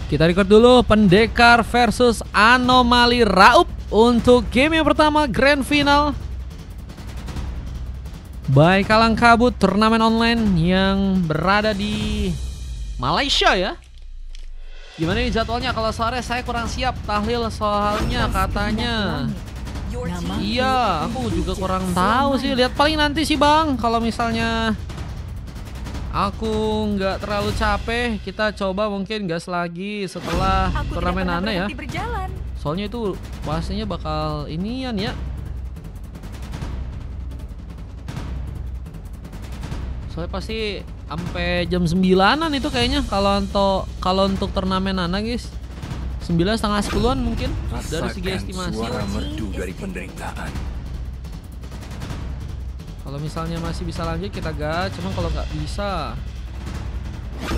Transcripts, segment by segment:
Kita record dulu Pendekar versus Anomali Raup untuk game yang pertama Grand Final by Kalang Kabut, turnamen online yang berada di Malaysia ya. Gimana nih jadwalnya? Kalau sore saya kurang siap tahlil soalnya katanya. Iya, aku juga kurang tahu sih. Lihat paling nanti sih bang. Kalau misalnya aku nggak terlalu capek, kita coba mungkin gas lagi setelah turnamen Ana ya. Soalnya itu pastinya bakal inian ya. Soalnya pasti sampai jam 9-an itu kayaknya kalau untuk turnamen Ana guys. 9 setengah 10-an mungkin dari segi estimasi. Suara merdu dari penderitaan. Kalau misalnya masih bisa lanjut kita gas, cuman kalau nggak bisa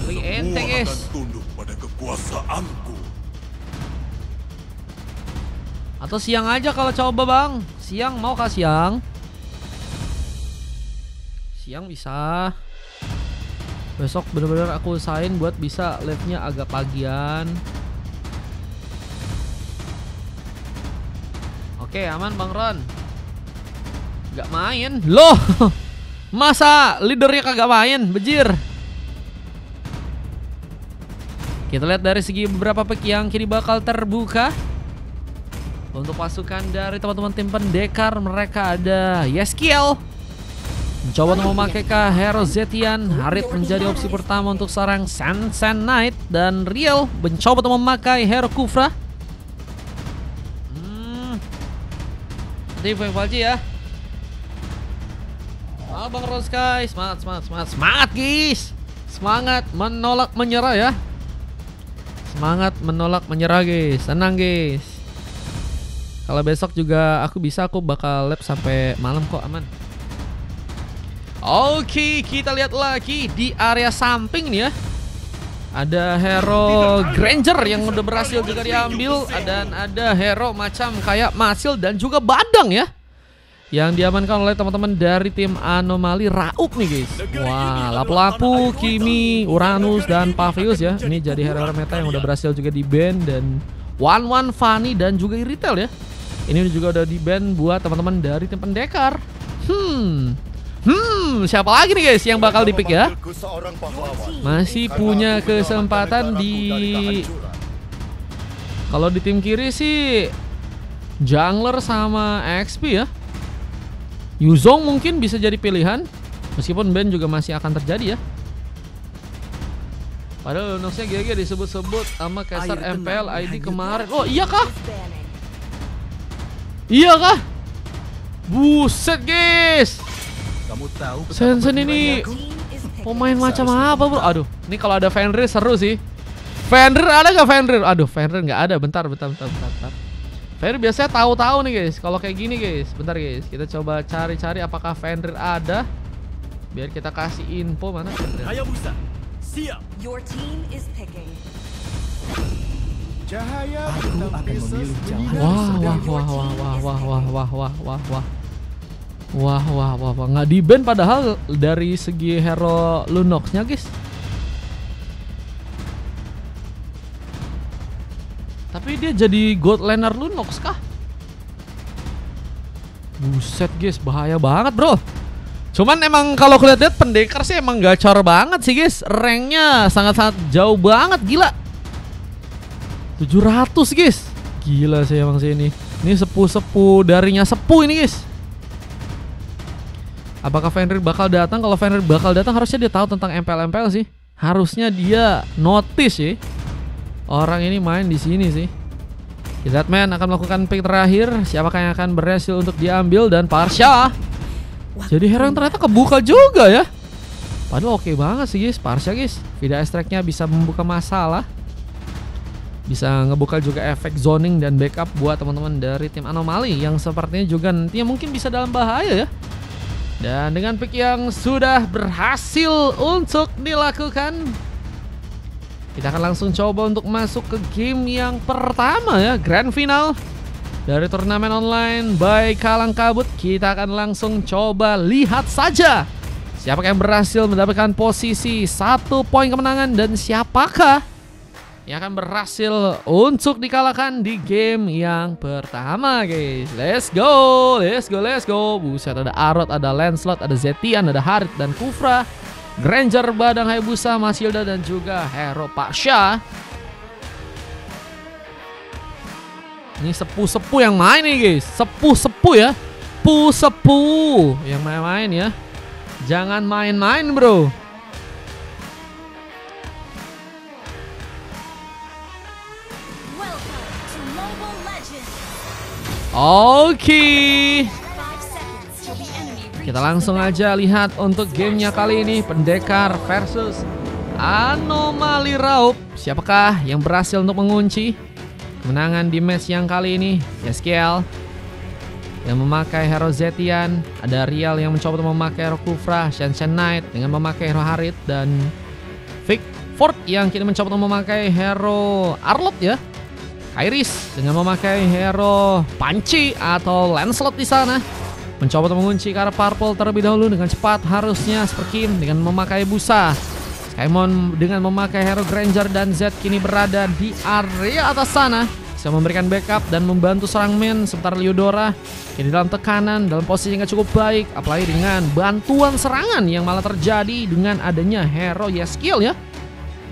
lebih ente guys. Akan tunduk pada kekuasaanku. Atau siang aja kalau coba bang. Siang mau kah siang? Siang bisa. Besok bener-bener aku usahain buat bisa live-nya agak pagian. Oke aman Bang Ron. Gak main loh. Masa leadernya kagak main, bejir. Kita lihat dari segi beberapa pick yang kini bakal terbuka. Untuk pasukan dari teman-teman tim Pendekar, mereka ada Yeskiel mencoba untuk memakai Hero Zetian. Harit menjadi opsi pertama untuk seorang Sen Knight. Dan Riel mencoba untuk memakai Hero Kufra. Nanti Valji ya. Bang Roskai, semangat guys. Semangat menolak menyerah ya. Semangat menolak menyerah guys. Tenang guys. Kalau besok juga aku bakal lab sampai malam kok, aman. Oke, kita lihat lagi di area samping nih ya. Ada hero Granger yang udah berhasil juga diambil. Dan ada hero macam kayak Masil dan juga Badang ya, yang diamankan oleh teman-teman dari tim Anomali Raup nih guys. Wah, Lapu-Lapu, Kimi, Uranus, dan Pavius ya. Ini jadi hero meta yang udah berhasil juga di ban. Dan One Fanny dan juga Iritel ya. Ini juga udah di ban buat teman-teman dari tim Pendekar. Siapa lagi nih guys yang bakal di-pick ya? Masih punya kesempatan di... Kalau di tim kiri sih Jungler sama XP ya. Yuzong mungkin bisa jadi pilihan, meskipun ban juga masih akan terjadi ya. Padahal Lunoxnya GG disebut-sebut sama Caster MPL ID kemarin. Oh iya kah? Iya kah? Buset guys. Kamu tahu Sensen ini pemain macam apa bro? Aduh, ini kalau ada Fenrir seru sih. Fenrir ada gak Fenrir? Aduh, Fenrir nggak ada. Bentar. Fenrir biasanya tahu-tahu nih guys. Kalau kayak gini guys, bentar guys. Kita coba cari-cari apakah Fenrir ada. Biar kita kasih info mana Fenrir. Hayabusa, siap. Your team is picking. Cahaya akan memilih Wah, nggak di ban padahal dari segi hero Lunoxnya guys. Tapi dia jadi God Laner Lunox kah? Buset guys, bahaya banget bro. Cuman emang kalau lihat Pendekar sih emang gacor banget sih guys. Ranknya sangat-sangat jauh banget, gila. 700 guys. Gila sih emang sih ini. Ini sepuh darinya sepuh ini guys. Apakah Fenrir bakal datang? Kalau Fenrir bakal datang harusnya dia tahu tentang MPL sih. Harusnya dia notice ya. Orang ini main di sini sih. Deadman akan melakukan pick terakhir. Siapakah yang akan berhasil untuk diambil? Dan Parsha. Jadi hero yang ternyata kebuka juga ya. Padahal oke banget sih guys. Parsha guys, Vida Strike-nya bisa membuka masalah. Bisa ngebuka juga efek zoning dan backup buat teman-teman dari tim Anomali yang sepertinya juga nantinya mungkin bisa dalam bahaya ya. Dan dengan pick yang sudah berhasil untuk dilakukan, kita akan langsung coba untuk masuk ke game yang pertama ya, Grand Final dari turnamen online by Kalang Kabut. Kita akan langsung coba lihat saja siapakah yang berhasil mendapatkan posisi 1 poin kemenangan dan siapakah yang akan berhasil untuk dikalahkan di game yang pertama, guys. Let's go, let's go, let's go. Buset, ada Arot, ada Lancelot, ada Zetian, ada Harit dan Kufra, Granger, Badang, Hayabusa, Masilda dan juga Hero Pasha. Ini sepuh-sepuh yang main nih, guys. Sepuh-sepuh ya. Sepuh yang main-main ya. Jangan main-main, bro. Oke. Kita langsung aja lihat untuk gamenya kali ini. Pendekar versus Anomali Raup. Siapakah yang berhasil untuk mengunci kemenangan di match yang kali ini? Yeskiel yang memakai hero Zetian. Ada Rial yang mencoba untuk memakai hero Kufra. Shen Knight dengan memakai hero Harit. Dan Vic Ford yang kini mencoba untuk memakai hero Arlot ya. Iris dengan memakai hero Panci atau Lancelot di sana. Mencoba untuk mengunci ke arah Purple terlebih dahulu dengan cepat, harusnya Sperkim dengan memakai busa. Skymon dengan memakai hero Granger dan Z kini berada di area atas sana. Bisa memberikan backup dan membantu serang main. Sementara Liudora kini dalam tekanan, dalam posisi yang gak cukup baik. Apalagi dengan bantuan serangan yang malah terjadi dengan adanya hero Yeskiel ya.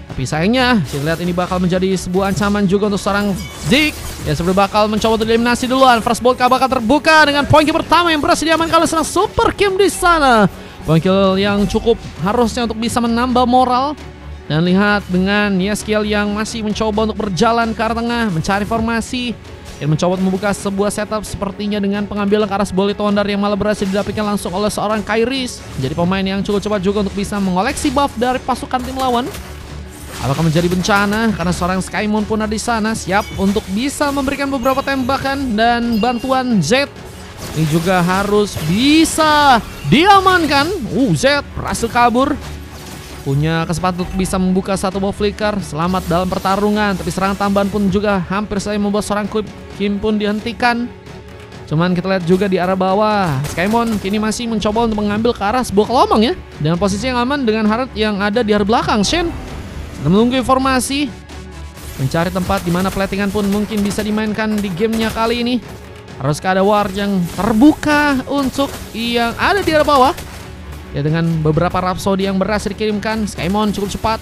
Tapi sayangnya, kita lihat ini bakal menjadi sebuah ancaman juga untuk seorang Zeke. Ya seperti bakal mencoba untuk eliminasi duluan. First Bolt bakal terbuka dengan poin kill pertama yang berhasil diamankan oleh seorang Super Kim di sana. Poin kill yang cukup harusnya untuk bisa menambah moral. Dan lihat dengan Yeskiel yang masih mencoba untuk berjalan ke arah tengah, mencari formasi. Dan mencoba untuk membuka sebuah setup sepertinya dengan pengambilan ke arah Bullet Wonder yang malah berhasil didapatkan langsung oleh seorang Kairis. Jadi pemain yang cukup cepat juga untuk bisa mengoleksi buff dari pasukan tim lawan. Apakah menjadi bencana karena seorang Skymon pun ada di sana siap untuk bisa memberikan beberapa tembakan dan bantuan Z. Ini juga harus bisa diamankan. Z berhasil kabur. Punya kesempatan untuk bisa membuka satu buff flicker. Selamat dalam pertarungan. Tapi serangan tambahan pun juga hampir saja membuat seorang Kim pun dihentikan. Cuman kita lihat juga di arah bawah. Skymon kini masih mencoba untuk mengambil ke arah sebuah kelomang ya. Dengan posisi yang aman dengan Harit yang ada di arah belakang. Shen menunggu informasi, mencari tempat di mana platingan pun mungkin bisa dimainkan di gamenya kali ini. Haruskah ada ward yang terbuka untuk yang ada di arah bawah? Ya dengan beberapa Rhapsody yang berhasil dikirimkan, Skymon cukup cepat.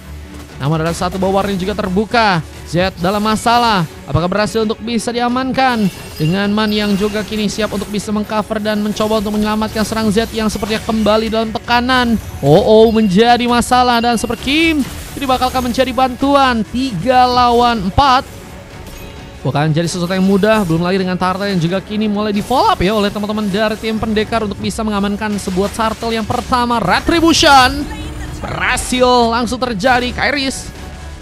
Namun ada satu bawah yang juga terbuka. Z dalam masalah. Apakah berhasil untuk bisa diamankan? Dengan Man yang juga kini siap untuk bisa mengcover dan mencoba untuk menyelamatkan serang Z yang sepertinya kembali dalam tekanan. Menjadi masalah dan Super Kim ini bakalkan menjadi bantuan. 3 lawan 4. Bukan jadi sesuatu yang mudah. Belum lagi dengan turtle yang juga kini mulai di follow up ya oleh teman-teman dari tim pendekar untuk bisa mengamankan sebuah turtle yang pertama. Retribution berhasil langsung terjadi. Kairis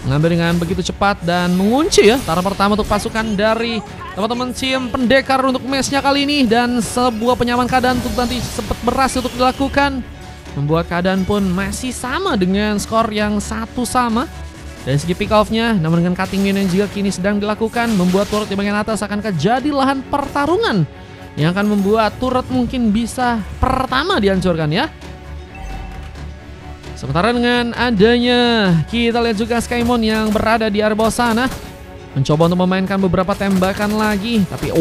mengambil dengan begitu cepat dan mengunci ya taruh pertama untuk pasukan dari teman-teman tim pendekar untuk matchnya kali ini. Dan sebuah penyaman keadaan untuk nanti sempat berhasil untuk dilakukan, membuat keadaan pun masih sama dengan skor yang 1 sama. Dari segi pick off-nya, namun dengan cutting min yang juga kini sedang dilakukan, membuat turret di bagian atas akan jadi lahan pertarungan yang akan membuat turret mungkin bisa pertama dihancurkan ya. Sementara dengan adanya, kita lihat juga Skymon yang berada di area bawah sana, mencoba untuk memainkan beberapa tembakan lagi. Tapi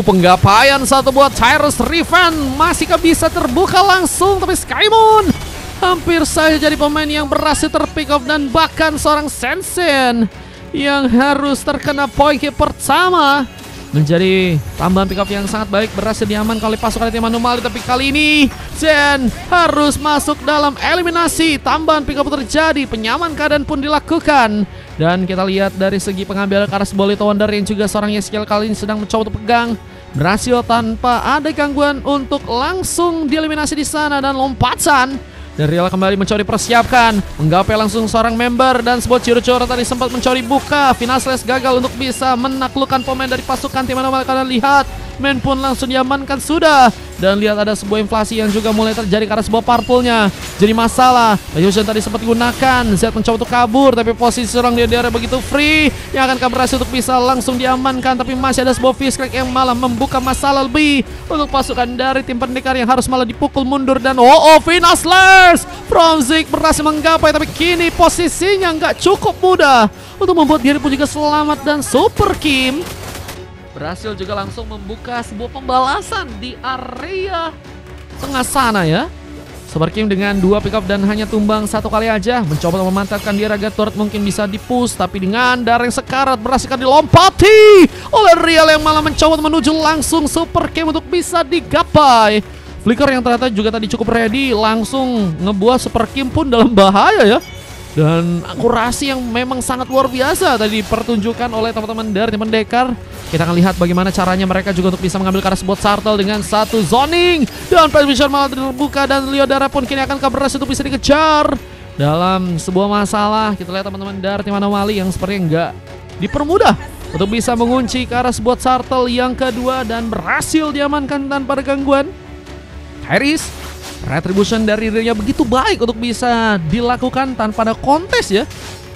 penggapaian satu buat Tyrus Riven. Masihkah bisa terbuka langsung? Tapi Skymon hampir saja jadi pemain yang berhasil terpick off. Dan bahkan seorang Sensen yang harus terkena poin kill pertama. Menjadi tambahan pick off yang sangat baik, berhasil diamankan oleh pasukan tim Anomali. Tapi kali ini Zen harus masuk dalam eliminasi. Tambahan pick off terjadi, penyaman keadaan pun dilakukan. Dan kita lihat dari segi pengambilan ke arah Bullet Wonder yang juga seorang Yeskiel kali ini sedang mencoba untuk pegang. Berhasil tanpa ada gangguan untuk langsung dieliminasi di sana. Dan lompatan dari Real kembali mencoba dipersiapkan, menggapai langsung seorang member. Dan sebuah curu-curu tadi sempat mencoba buka. Final slash gagal untuk bisa menaklukkan pemain dari pasukan tim Anomali. Kalian lihat, main pun langsung diamankan sudah. Dan lihat ada sebuah inflasi yang juga mulai terjadi karena sebuah purple-nya jadi masalah. Ayusan tadi sempat digunakan, Z mencoba untuk kabur, tapi posisi seorang dia begitu free yang akan berhasil untuk bisa langsung diamankan. Tapi masih ada sebuah fish crack yang malah membuka masalah lebih untuk pasukan dari tim pendekar yang harus malah dipukul mundur. Dan final slash from Zeke berhasil menggapai, tapi kini posisinya nggak cukup mudah untuk membuat diri pun juga selamat, dan Super Kim berhasil juga langsung membuka sebuah pembalasan di area tengah sana ya. Super Kim dengan 2 pick up dan hanya tumbang 1 kali aja, mencoba untuk memantapkan diri agar turret mungkin bisa di-push, tapi dengan darah yang sekarat berhasil dilompati oleh Real yang malah mencoba menuju langsung Super Kim untuk bisa digapai. Flicker yang ternyata juga tadi cukup ready langsung ngebuat Super Kim pun dalam bahaya ya. Dan akurasi yang memang sangat luar biasa tadi dipertunjukkan oleh teman-teman dari tim pendekar. Kita akan lihat bagaimana caranya mereka juga untuk bisa mengambil ke arah sebuah Sartel dengan 1 zoning. Dan Vision malah terbuka dan Liodara pun kini akan berhasil untuk bisa dikejar. Dalam sebuah masalah, kita lihat teman-teman dari tim Anomali yang sepertinya nggak dipermudah untuk bisa mengunci ke arah sebuah Sartel yang kedua dan berhasil diamankan tanpa ada gangguan. Iris, retribution dari dirinya begitu baik untuk bisa dilakukan tanpa ada kontes ya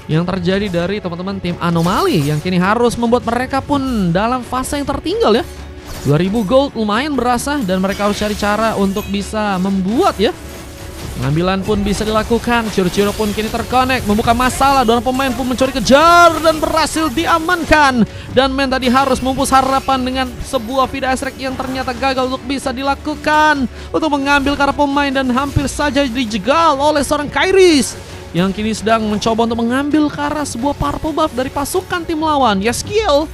yang terjadi dari teman-teman tim Anomali yang kini harus membuat mereka pun dalam fase yang tertinggal ya. 2000 gold lumayan berasa dan mereka harus cari cara untuk bisa membuat ya. Pengambilan pun bisa dilakukan, Ciro-Ciro pun kini terkonek, membuka masalah, dan pemain pun mencuri kejar dan berhasil diamankan. Dan Men tadi harus memupus harapan dengan sebuah Vida Esrek yang ternyata gagal untuk bisa dilakukan untuk mengambil karena pemain dan hampir saja dijegal oleh seorang Kairis yang kini sedang mencoba untuk mengambil ke arah sebuah purple buff dari pasukan tim lawan, Yeskiel.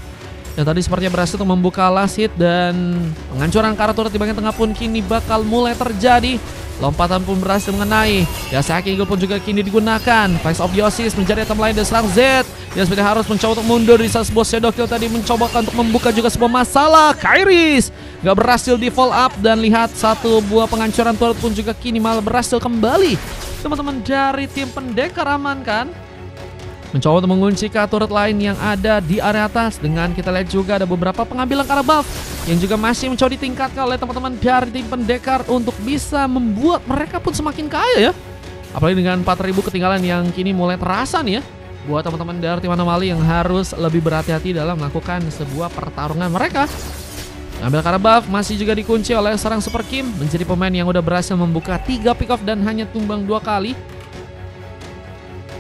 Dan tadi sepertinya berhasil untuk membuka last hit dan penghancuran ke arah turret di bagian tengah pun kini bakal mulai terjadi. Lompatan pun berhasil mengenai. Yasaki Eagle pun juga kini digunakan. Face of Yosis menjadi item lain dan serang Z. Dia seperti harus mencoba untuk mundur di saat sebuah Shadow Kill tadi mencoba untuk membuka juga sebuah masalah. Kairis gak berhasil di follow up dan lihat satu buah penghancuran turret pun juga kini malah berhasil kembali. Teman-teman dari tim pendekar amankan. Mencoba untuk mengunci ke turret lain yang ada di area atas. Dengan kita lihat juga ada beberapa pengambilan ke arah buff yang juga masih mencoba ditingkatkan oleh teman-teman dari tim pendekar untuk bisa membuat mereka pun semakin kaya ya. Apalagi dengan 4000 ketinggalan yang kini mulai terasa nih ya. Buat teman-teman dari tim Anomali yang harus lebih berhati-hati dalam melakukan sebuah pertarungan mereka. Ngambil ke arah buff masih juga dikunci oleh seorang Super Kim, menjadi pemain yang udah berhasil membuka 3 pick off dan hanya tumbang 2 kali.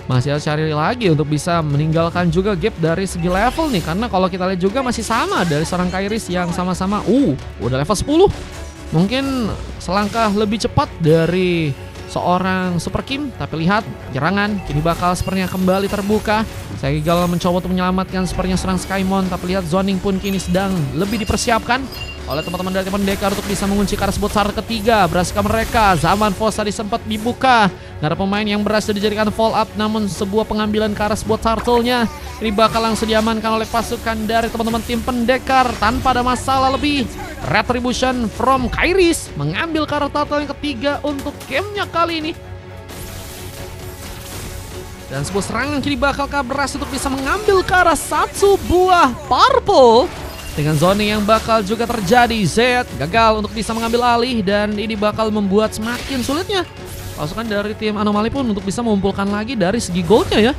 Masih harus cari lagi untuk bisa meninggalkan juga gap dari segi level nih. Karena kalau kita lihat juga masih sama dari seorang Kairis yang sama-sama udah level 10. Mungkin selangkah lebih cepat dari seorang Super Kim. Tapi lihat serangan kini bakal sepertinya kembali terbuka. Saya gagal mencoba untuk menyelamatkan sepertinya serang Skymon. Tapi lihat zoning pun kini sedang lebih dipersiapkan oleh teman-teman dari tim pendekar untuk bisa mengunci ke arah sebuah Sartel ketiga. Berhasilkah mereka? Zaman Force tadi sempat dibuka. Gak ada pemain yang berhasil dijadikan fall up, namun sebuah pengambilan ke arah sebuah Sartelnya ini bakal langsung diamankan oleh pasukan dari teman-teman tim pendekar tanpa ada masalah lebih. Retribution from Kairis mengambil ke arah Turtle yang ketiga untuk gamenya kali ini. Dan sebuah serangan kini bakal berhasil untuk bisa mengambil ke arah satu buah purple. Dengan zoning yang bakal juga terjadi, Z gagal untuk bisa mengambil alih dan ini bakal membuat semakin sulitnya pasukan dari tim Anomali pun untuk bisa mengumpulkan lagi dari segi goldnya ya.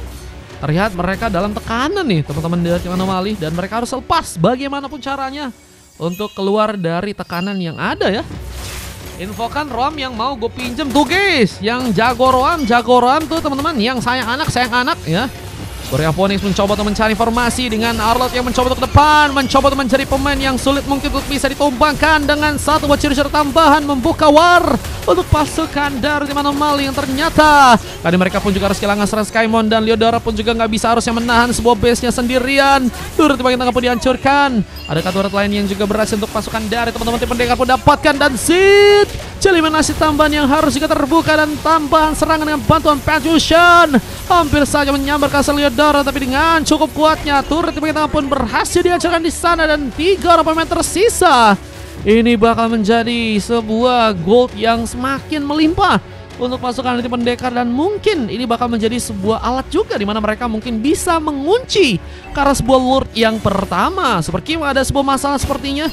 Terlihat mereka dalam tekanan nih teman-teman dari tim Anomali dan mereka harus lepas bagaimanapun caranya untuk keluar dari tekanan yang ada ya. Infokan ROM yang mau gue pinjem tuh guys, yang jago ROM tuh teman-teman, yang sayang anak ya. Korea Phoenix mencoba untuk mencari formasi dengan Arlot yang mencoba untuk ke depan, mencoba untuk mencari pemain yang sulit mungkin untuk bisa ditumbangkan dengan satu buah ciri tambahan membuka war untuk pasukan dari tim Anomali yang ternyata tadi mereka pun juga harus kehilangan serang Skymon dan Liodara pun juga nggak bisa harusnya menahan sebuah base-nya sendirian. Turret di bagian tengah pun dihancurkan. Adakah turret lain yang juga berhasil untuk pasukan dari teman-teman tim pendekar pun dapatkan dan Zid eliminasi tambahan yang harus juga terbuka dan tambahan serangan dengan bantuan Perfusion hampir saja menyambarkan Liodara, tapi dengan cukup kuatnya turret di bagian tengah pun berhasil dihancurkan di sana dan 3 orang pemain tersisa. Ini bakal menjadi sebuah gold yang semakin melimpah untuk pasukan dari pendekar dan mungkin ini bakal menjadi sebuah alat juga di mana mereka mungkin bisa mengunci karena sebuah lord yang pertama. Super Kim ada sebuah masalah sepertinya.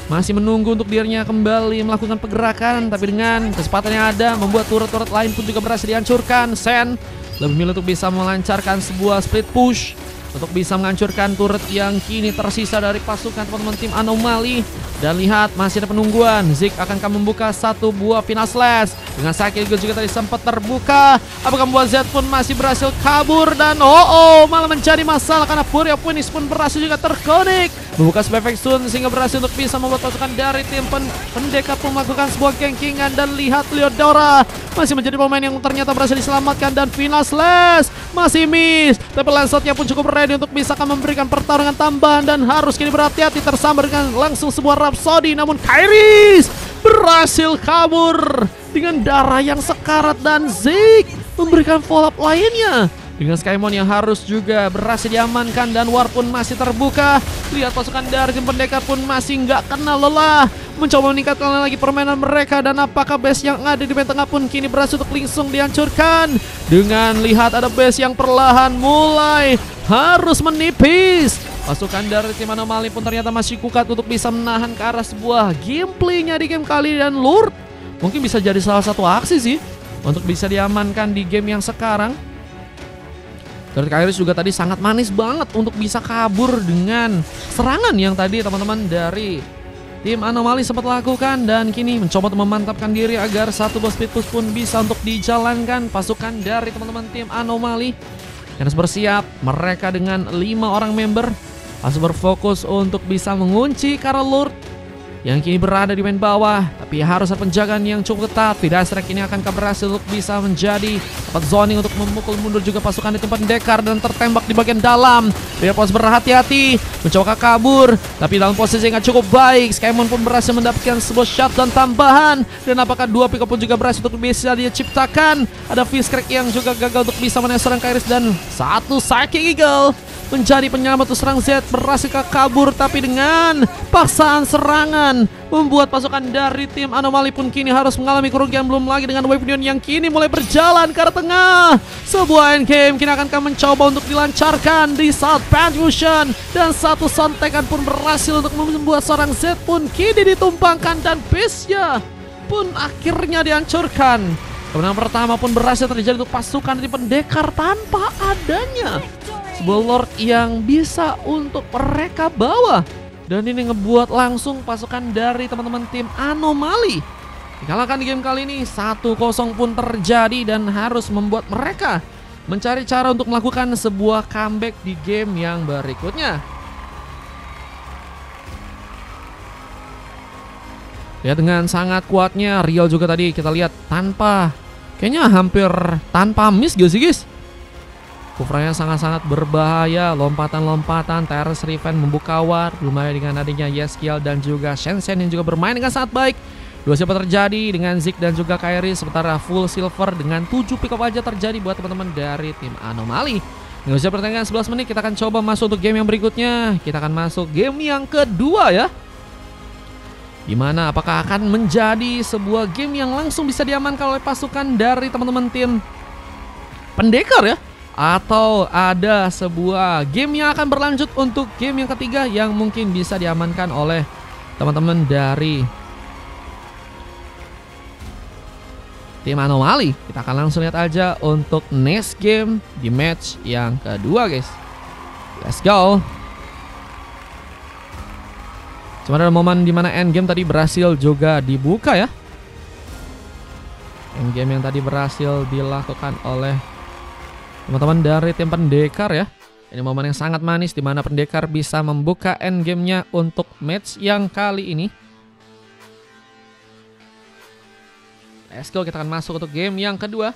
Masih menunggu untuk dirinya kembali melakukan pergerakan, tapi dengan kecepatan yang ada membuat turret-turret lain pun juga berhasil dihancurkan. Sen lebih milih untuk bisa melancarkan sebuah split push untuk bisa menghancurkan turret yang kini tersisa dari pasukan teman-teman tim Anomali. Dan lihat, masih ada penungguan. Zik akankah membuka satu buah final slash dengan sakit juga tadi sempat terbuka. Apakah membuat Z pun masih berhasil kabur, dan malah menjadi masalah karena Fury of Phoenix pun berhasil juga terkonek membuka sebuah efek stun sehingga berhasil untuk bisa membuat pasukan dari tim pendekar pun melakukan sebuah gankingan. Dan lihat, Leodora masih menjadi pemain yang ternyata berhasil diselamatkan, dan final slash masih miss, tapi Lancelotnya pun cukup ready untuk bisa memberikan pertarungan tambahan dan harus kini berhati-hati tersambar dengan langsung sebuah Rhapsody. Namun Kairis berhasil kabur dengan darah yang sekarat, dan Zik memberikan follow up lainnya dengan Skymon yang harus juga berhasil diamankan, dan War pun masih terbuka. Lihat, pasukan dari tim pendekar pun masih nggak kenal lelah mencoba meningkatkan lagi permainan mereka. Dan apakah base yang ada di main tengah pun kini berhasil untuk langsung dihancurkan dengan lihat ada base yang perlahan mulai harus menipis. Pasukan dari tim Anomali pun ternyata masih kuat untuk bisa menahan ke arah sebuah gameplaynya di game kali, dan Lord mungkin bisa jadi salah satu aksi sih untuk bisa diamankan di game yang sekarang. Turret Kairis juga tadi sangat manis banget untuk bisa kabur dengan serangan yang tadi teman-teman dari tim Anomali sempat lakukan, dan kini mencoba untuk memantapkan diri agar satu boss speed push pun bisa untuk dijalankan. Pasukan dari teman-teman tim Anomali yang harus bersiap, mereka dengan 5 orang member harus berfokus untuk bisa mengunci Karl Lord yang kini berada di main bawah, tapi harus ada penjagaan yang cukup ketat. Tidak Strike ini akan berhasil untuk bisa menjadi tempat zoning untuk memukul mundur juga pasukan di tempat pendekar dan tertembak di bagian dalam. Dia harus berhati-hati mencoba kabur, tapi dalam posisi yang cukup baik. Skymon pun berhasil mendapatkan sebuah shutdown tambahan, dan apakah dua pick up pun juga berhasil untuk bisa dia ciptakan. Ada Fist Crack yang juga gagal untuk bisa menyerang Kairis, dan satu Psychic Eagle menjadi penyelamat untuk serang Z berhasil kabur, tapi dengan paksaan serangan membuat pasukan dari tim Anomali pun kini harus mengalami kerugian. Belum lagi dengan Wave Union yang kini mulai berjalan ke arah tengah. Sebuah endgame kini akan mencoba untuk dilancarkan di South Fusion, dan satu sontekan pun berhasil untuk membuat seorang Z pun kini ditumpangkan, dan base-nya pun akhirnya dihancurkan. Kemenangan pertama pun berhasil terjadi untuk pasukan di pendekar tanpa adanya sebuah Lord yang bisa untuk mereka bawa. Dan ini ngebuat langsung pasukan dari teman-teman tim Anomali dikalahkan di game kali ini. 1-0 pun terjadi, dan harus membuat mereka mencari cara untuk melakukan sebuah comeback di game yang berikutnya. Ya, dengan sangat kuatnya Real juga tadi kita lihat kayaknya hampir tanpa miss gak sih guys. Kufranya sangat-sangat berbahaya, lompatan-lompatan, Terrace Revenge membuka War, belum ada dengan adanya Yeskiel dan juga Shensen yang juga bermain dengan sangat baik. Dua siapa terjadi dengan Zik dan juga Kairis, sementara full silver dengan 7 pick up aja terjadi buat teman-teman dari tim Anomali. Nggak usah pertandingan 11 menit, kita akan coba masuk untuk game yang berikutnya. Kita akan masuk game yang kedua ya. Dimana apakah akan menjadi sebuah game yang langsung bisa diamankan oleh pasukan dari teman-teman tim pendekar ya, atau ada sebuah game yang akan berlanjut untuk game yang ketiga yang mungkin bisa diamankan oleh teman-teman dari tim Anomali. Kita akan langsung lihat aja untuk next game di match yang kedua guys. Let's go. Cuma ada momen dimana end game tadi berhasil juga dibuka ya. End game yang tadi berhasil dilakukan oleh teman-teman dari tim pendekar ya. Ini momen yang sangat manis di mana pendekar bisa membuka end game-nya untuk match yang kali ini. Let's go, kita akan masuk untuk game yang kedua.